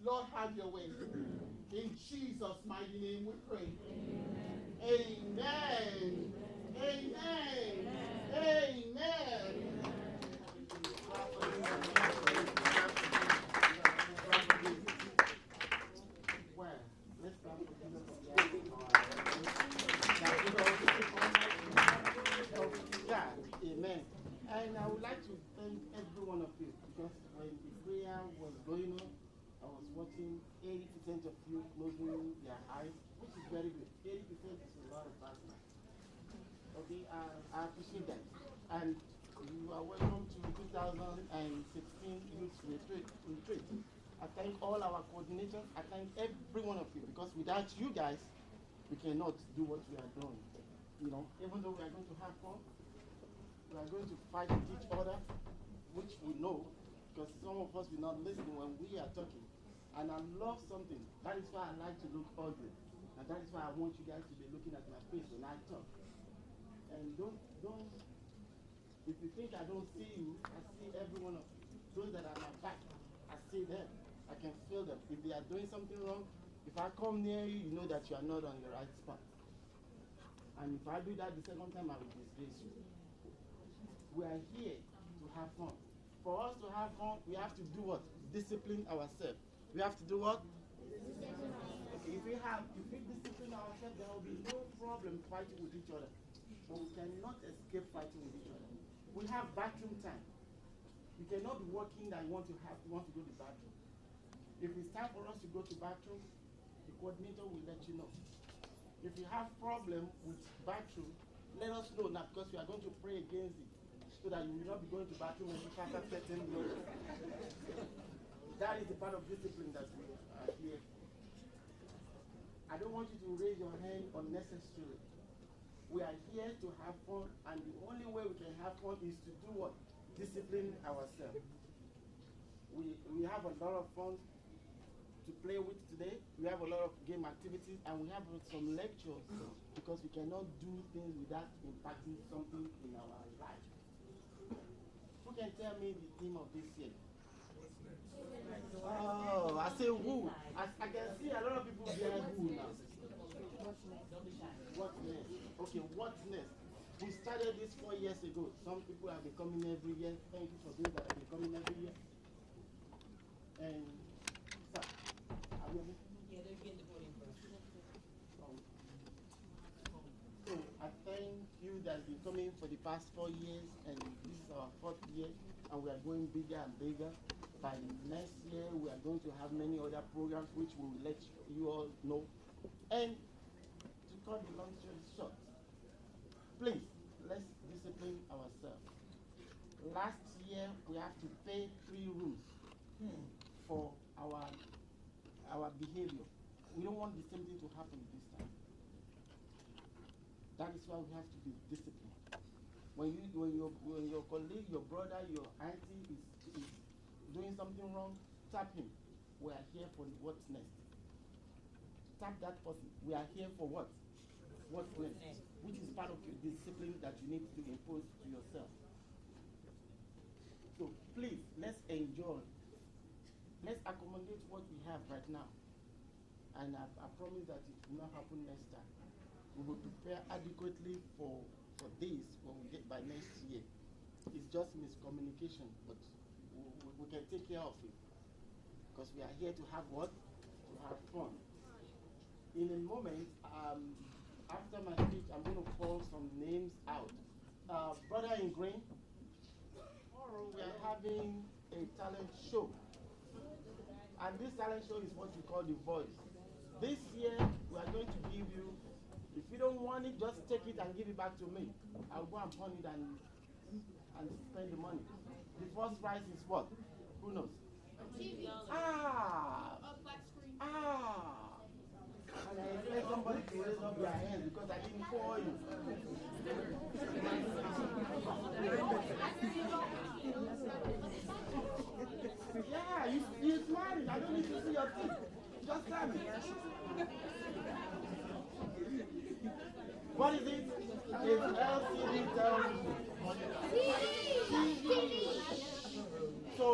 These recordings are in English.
Lord, have your way. In Jesus' mighty name we pray. Amen. Amen. Amen. Well, let's start with Jesus of God. Amen. And I would like to thank every one of you because when the prayer was going on, I was watching 80% of you closing their eyes, which is very good. 80% is a lot of us. Okay, I appreciate that. And you are welcome to 2016 Youth Retreat. I thank all our coordinators. I thank every one of you because without you guys, we cannot do what we are doing. You know, even though we are going to have fun, we are going to fight with each other, which we know because some of us will not listen when we are talking. And I love something. That is why I like to look ugly. And that is why I want you guys to be looking at my face when I talk. And if you think I don't see you, I see every one of you. Those that are my back, I see them. I can feel them. If they are doing something wrong, if I come near you, you know that you are not on the right spot. And if I do that the second time, I will disgrace you. We are here to have fun. For us to have fun, we have to do what? Discipline ourselves. We have to do what? Okay, if we discipline ourselves, there will be no problem fighting with each other. But we cannot escape fighting with each other. We have bathroom time. You cannot be working and you want to go to the bathroom. If it's time for us to go to the bathroom, the coordinator will let you know. If you have problem with bathroom, let us know now because we are going to pray against it so that you will not be going to the bathroom and you can't have certain blood. That is the part of discipline that we are here. I don't want you to raise your hand unnecessarily. We are here to have fun, and the only way we can have fun is to do what? Discipline ourselves. We have a lot of fun to play with today. We have a lot of game activities, and we have some lectures because we cannot do things without impacting something in our life. Who can tell me the theme of this year? Oh, I say who. I can see a lot of people behind who now. What next? Okay, what next? We started this 4 years ago. Some people have been coming every year. Thank you for those that have been coming every year. And, sir, are we yeah, they're getting the voting first. So, I thank you that have been coming for the past 4 years, and this is our 4th year, and we are going bigger and bigger. By next year, we are going to have many other programs which we will let you all know. And to cut the long story short, please, let's discipline ourselves. Last year, we have to pay 3 rooms for our behavior. We don't want the same thing to happen this time. That is why we have to be disciplined. When your colleague, your brother, your auntie is doing something wrong, tap him. We are here for what's next. Tap that person. We are here for what? What's next? Which is part of your discipline that you need to impose to yourself. So please, let's enjoy. Let's accommodate what we have right now. And I promise that it will not happen next time. We will prepare adequately for this when we get by next year. It's just miscommunication, but we can take care of it. Because we are here to have what? To have fun. In a moment, after my speech, I'm going to call some names out. Brother in green, tomorrow we are having a talent show. And this talent show is what we call The Voice. This year, we are going to give you, if you don't want it, just take it and give it back to me. I'll go and pawn it and spend the money. The first prize is what? Who knows? TV. Ah! A flat screen. Ah! And I expect somebody to raise up their hand because I didn't call you. Yeah, you smiled. I don't need to see your teeth. Just tell me. What is it? It's LCD television. TV. So,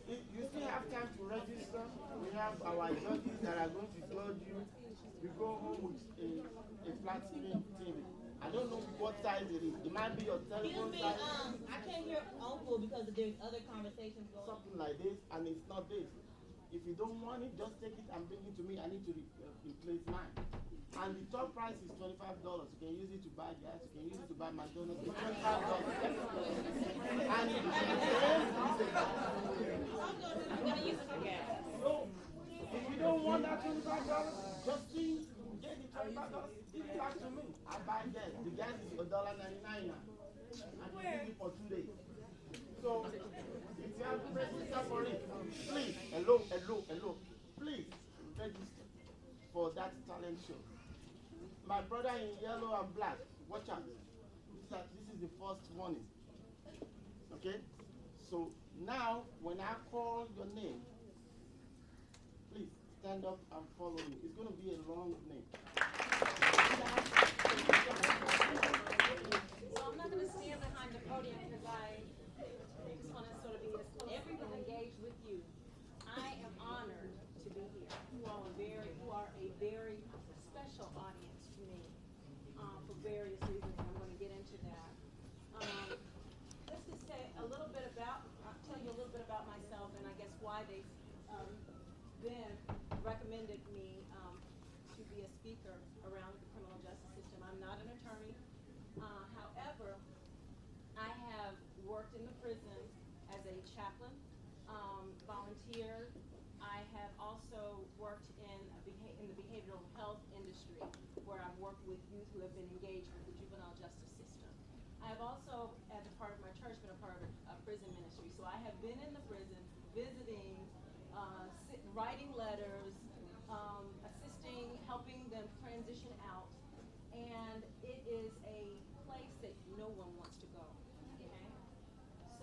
you still have time to register. We have with a flat screen TV. I don't know what size it is. It might be your telephone Excuse me, size. I can't hear Uncle because there's other conversations going on. Something like this, and it's not this. If you don't want it, just take it and bring it to me. I need to replace mine. And the top price is $25. You can use it to buy gas. You can use it to buy McDonald's. It's $25. And I'm gonna use it for gas. so, if you don't want that $25, just get the $25. Give it back to me. I buy gas. The gas is $1.99 now. I can use it for 2 days. So, if you have to register for it, please, hello, please register for that talent show. My brother in yellow and black, watch out. This is the first warning. Okay? So now, when I call your name, please stand up and follow me. It's going to be a long name. So I'm not going to stand behind the podium because I just want to sort of be as close and engaged with you. I am honored to be here. You are a very special audience to me for various reasons. I'm going to get into that. Let's just say tell you a little bit about myself and I guess why they've then recommended me to be a speaker around the criminal justice system. I'm not an attorney. However, I have worked in the prison as a chaplain, volunteered. I have also worked in the behavioral health industry where I've worked with youth who have been engaged with the juvenile justice system. I have also, as a part of my church, been a part of a prison ministry. So I have been in the prison, visiting, writing letters, assisting, helping them transition out. And it is a place that no one wants to go. Okay?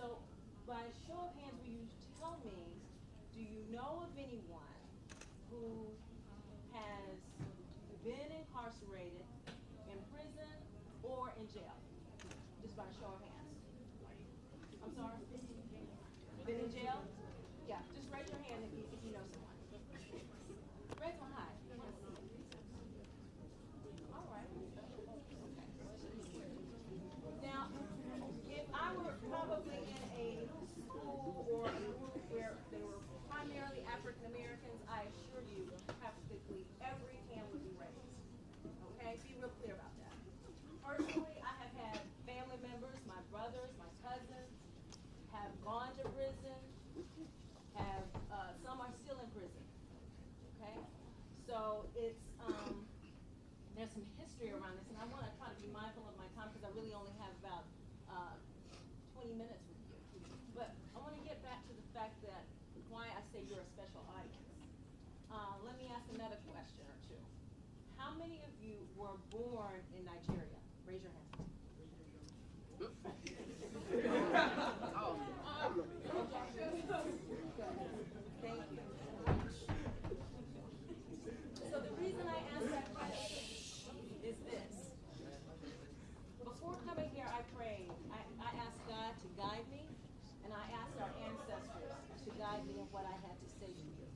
So by show of hands, will you tell me, do you know of anyone who has been incarcerated in prison or in jail? Just by show of hands. I'm sorry? Been in jail? Yeah, just raise your hand if you know someone. Raise one high. All right. Okay. Now, if I were probably in a school or a group where they were primarily African Americans, I assure you, practically every hand would be raised. Okay? Be real clear about that. Personally, I have had family members, my brothers, my cousins, have gone to prison, some are still in prison. Okay? So it's there's some history around this, and I want to try to be mindful of my time because I really only have about 20 minutes with you. But I want to get back to the fact that why I say you're a special audience. Let me ask another question or two. How many of you were born in Nigeria? Raise your hand. Thank you. So the reason I ask that question is this. Before coming here, I prayed. I asked God to guide me, and I asked our ancestors to guide me in what I had to say to you.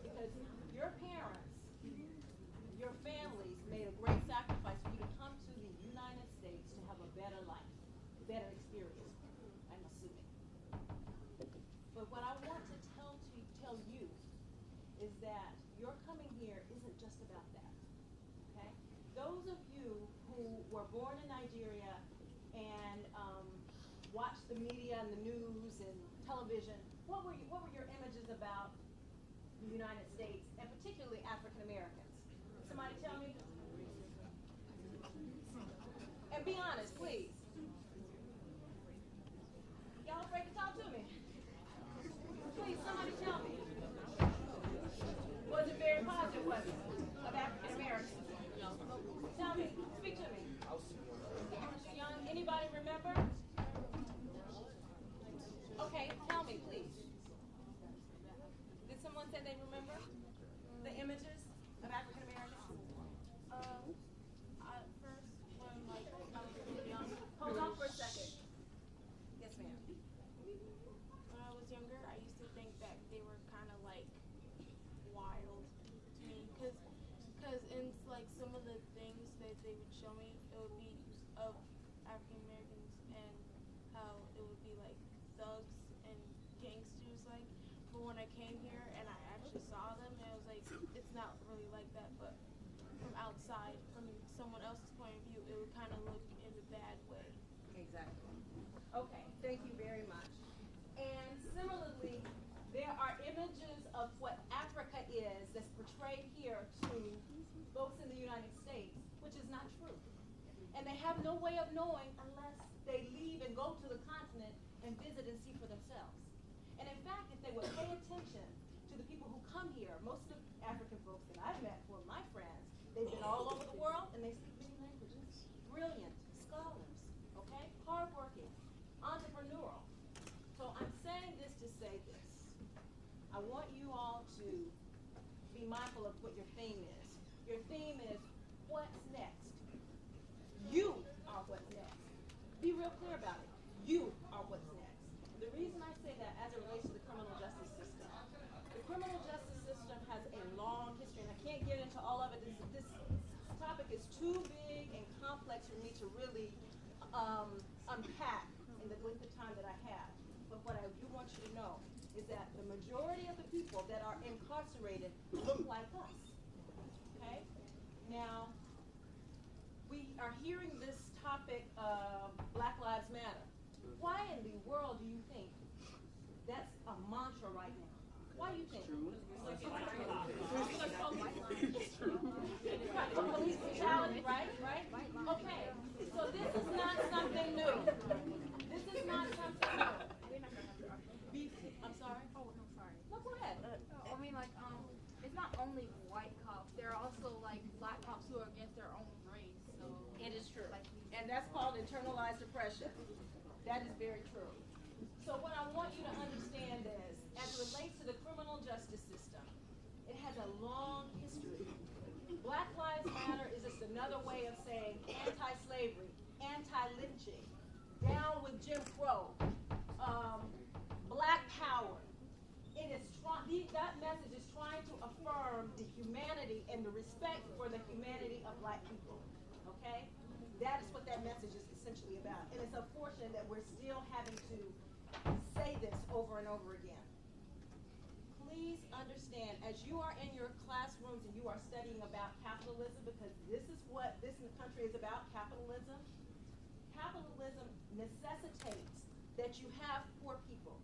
Because your parents, your families made a great sacrifice for you to come to the United States to have a better life, better experience, I'm assuming. But what I want to tell you is that your coming here isn't just about that. Okay? Those of you who were born in Nigeria and watched the media and the news and television, what were your images about the United States and particularly African Americans? Somebody tell me? And be honest, please. Y'all afraid to talk to me? Please, somebody tell me. Was it very positive, was it? Of African Americans? Tell me. Speak to me. Young, anybody remember? Okay, tell me, please. Did someone say they remember the images of African Americans? At first, when I was like thugs and gangsters like. But when I came here and I actually saw them, it was like it's not really like that. But from outside, from someone else's point of view, it would kind of look in a bad way. Exactly. Okay, thank you very much. And similarly, there are images of what Africa is that's portrayed here to folks in the United States, which is not true. And they have no way of knowing unless they leave and go to the continent and visit and see for themselves. And in fact, if they would pay attention to the people who come here, most of the African folks that I've met were my friends. They've been all over the world and they speak many languages. Brilliant scholars, okay? Hardworking, entrepreneurial. So I'm saying this to say this. I want you all to be mindful of what your theme is. Your theme is what's next. You are what's next. Be real clear about it. You are what's next. The reason I say that as it relates to the criminal justice system, the criminal justice system has a long history, and I can't get into all of it. This topic is too big and complex for me to really unpack in the length of time that I have. But what I do want you to know is that the majority of the people that are incarcerated look like us. Okay? Now, we are hearing this topic of Black Lives Matter. Why in the world do you think that's a mantra right now? Why do you think? Police brutality, right? Okay, so this is not something new. This is not something new. I'm sorry? Oh, no, sorry. No, go ahead. I mean, like, it's not only white cops. There are also, like, black cops who are against their own race. So It is true. Like, And that's called internalized oppression. That is very true. So what I want you to understand is, as it relates to the criminal justice system, it has a long history. Black Lives Matter is just another way of saying anti-slavery, anti-lynching, down with Jim Crow, Black Power. It is that message is trying to affirm the humanity and the respect for the humanity of black people. Okay? That is what that message is essentially about. And it's unfortunate that we're still having to say this over and over again. Please understand, as you are in your classrooms and you are studying about capitalism, because this is what this country is about, capitalism. Capitalism necessitates that you have poor people.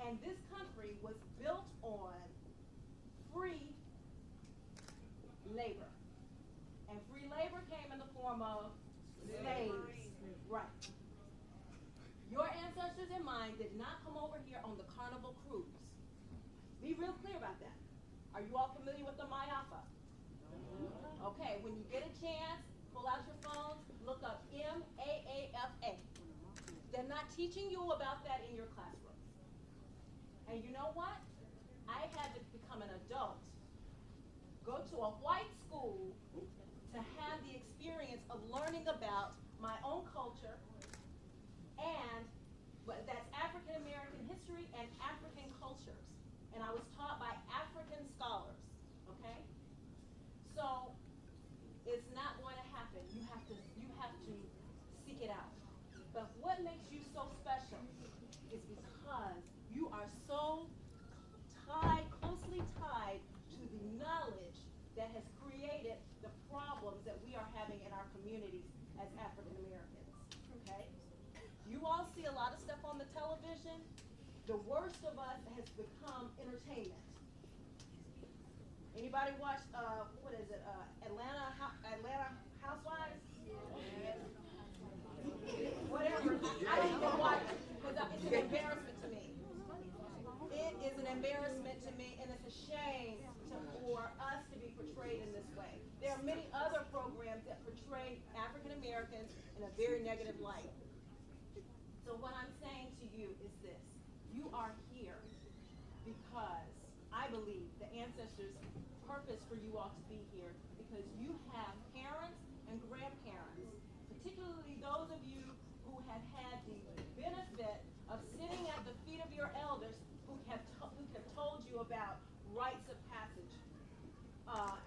And this country was built on free labor. And free labor came in the form of slaves. Right. Your ancestors and mine did not come over here on the Carnival cruise. Be real clear about that. Are you all familiar with the Maafa? Okay, when you get a chance, pull out your phones, look up MAAFA. They're not teaching you about that in your classroom. And you know what? I had to become an adult, go to a white school to have the experience of learning about my own culture, and that's African American history and African cultures. And I was taught by African scholars, okay? So it's not going to happen. You have to seek it out. But what makes you so special is because you are so closely tied to the knowledge that has created the problems that we are having in our communities as African Americans, okay? You all see a lot of stuff on the television. The worst of us has become entertainment. Anybody watch, what is it, Atlanta Housewives? Yes. Whatever, I don't even watch it, because it's an embarrassment to me. It is an embarrassment to me, and it's a shame for us to be portrayed in this way. There are many other programs that portray African Americans in a very negative light. So what I'm saying to you is this. You are here because I believe the ancestors' purpose for you all to be here, because you have parents and grandparents, particularly those of you who have had the benefit of sitting at the feet of your elders who have told you about rites of passage,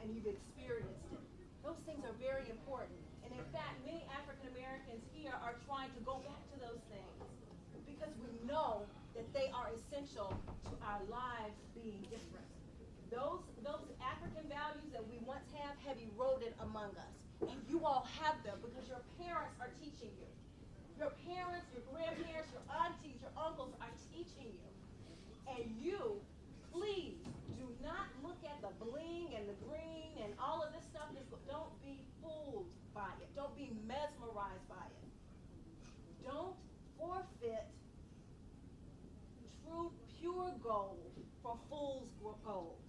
and you've experienced it. Those things are very important. And in fact, many African Americans here are trying to go back to those things, because know that they are essential to our lives being different. Those African values that we once have eroded among us. And you all have them because your parents are teaching you. Your parents, your grandparents, your aunties, your uncles are teaching you. And you, please, do not look at the bling and the green and all of this stuff. Don't be fooled by it. Don't be mesmerized by it. Don't forfeit true, pure gold for fool's gold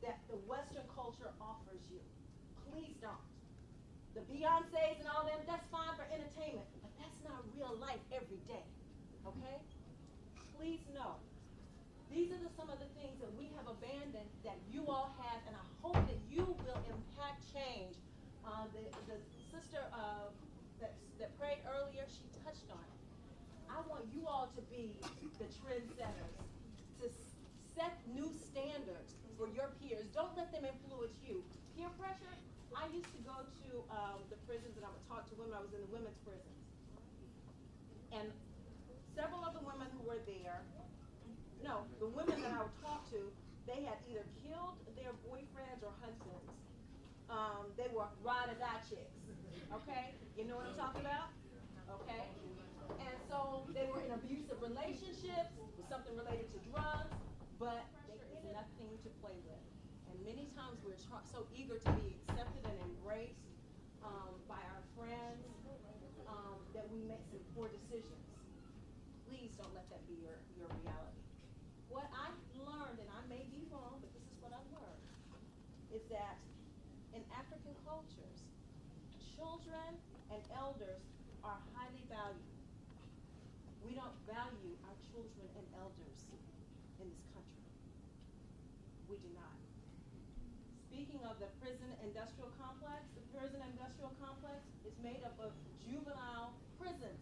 that the Western culture offers you. Please don't. The Beyoncés and all them, that's fine for entertainment, but that's not real life every day, okay? Please know. These are some of the things that we have abandoned that you all have, and I hope that you will impact change. The sister that prayed earlier, she touched on it. I want you all to be the trendsetters, to set new standards for your peers. Don't let them influence you. Peer pressure, I used to go to the prisons and I would talk to women. I was in the women's prisons. And several of the women who were there, the women that I would talk to, they had either killed their boyfriends or husbands. They were ride or die chicks, okay? You know what I'm talking about? Okay? And so they were in abusive relationships with something related to drugs, but there is nothing to play with. And many times we're so eager to be accepted and embraced by our friends that we make some poor decisions. Please don't let that be your reality. What I've learned, and I may be wrong, but this is what I've learned, is that in African cultures, children and elders are highly valued. We don't value our children and elders in this country. We do not. Speaking of the prison industrial complex, the prison industrial complex is made up of juvenile prisons.